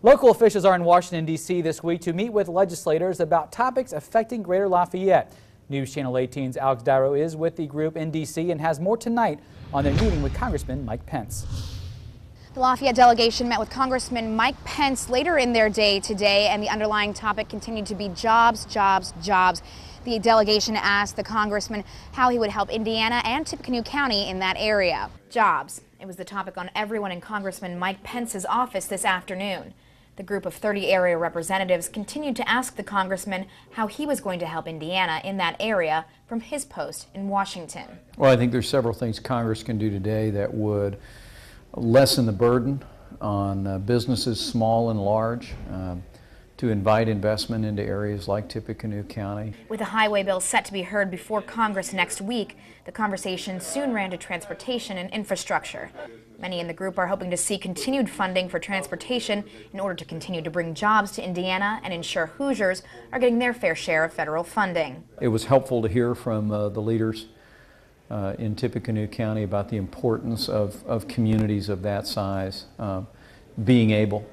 Local officials are in Washington, D.C. this week to meet with legislators about topics affecting Greater Lafayette. News Channel 18's Alex Deiro is with the group in D.C. and has more tonight on their meeting with Congressman Mike Pence. The Lafayette delegation met with Congressman Mike Pence later in their day today, and the underlying topic continued to be jobs, jobs, jobs. The delegation asked the congressman how he would help Indiana and Tippecanoe County in that area. Jobs. It was the topic on everyone in Congressman Mike Pence's office this afternoon. The group of 30 area representatives continued to ask the congressman how he was going to help Indiana in that area from his post in Washington. Well, I think there's several things Congress can do today that would lessen the burden on businesses, small and large, to invite investment into areas like Tippecanoe County. With a highway bill set to be heard before Congress next week, the conversation soon ran to transportation and infrastructure. Many in the group are hoping to see continued funding for transportation in order to continue to bring jobs to Indiana and ensure Hoosiers are getting their fair share of federal funding. It was helpful to hear from the leaders in Tippecanoe County about the importance of communities of that size being able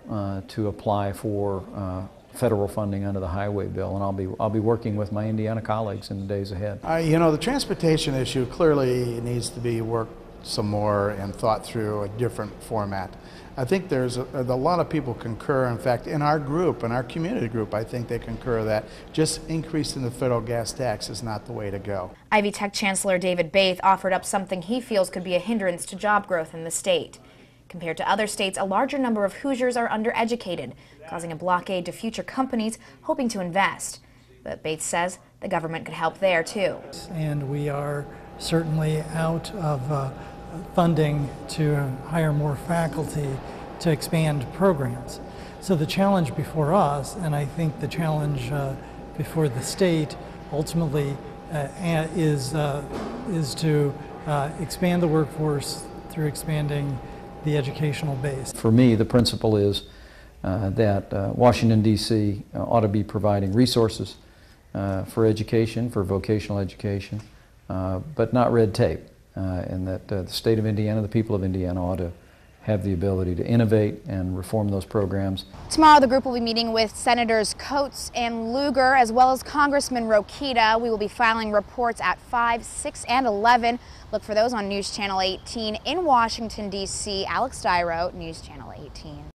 to apply for federal funding under the highway bill, and I'll be working with my Indiana colleagues in the days ahead. You know, the transportation issue clearly needs to be worked some more and thought through a different format. I think there's a lot of people concur. In fact, in our group, in our community group, I think they concur that just increasing the federal gas tax is not the way to go. Ivy Tech Chancellor David Baith offered up something he feels could be a hindrance to job growth in the state. Compared to other states, a larger number of Hoosiers are undereducated, causing a blockade to future companies hoping to invest. But Baith says the government could help there too. And we are certainly out of funding to hire more faculty to expand programs. So the challenge before us, and I think the challenge before the state ultimately is to expand the workforce through expanding the educational base. For me, the principle is that Washington, D.C. Ought to be providing resources for education, for vocational education, but not red tape. And that the state of Indiana, the people of Indiana, ought to have the ability to innovate and reform those programs. Tomorrow the group will be meeting with Senators Coates and Lugar, as well as Congressman Rokita. We will be filing reports at 5, 6, and 11. Look for those on News Channel 18 in Washington, D.C. Alex Deiro, News Channel 18.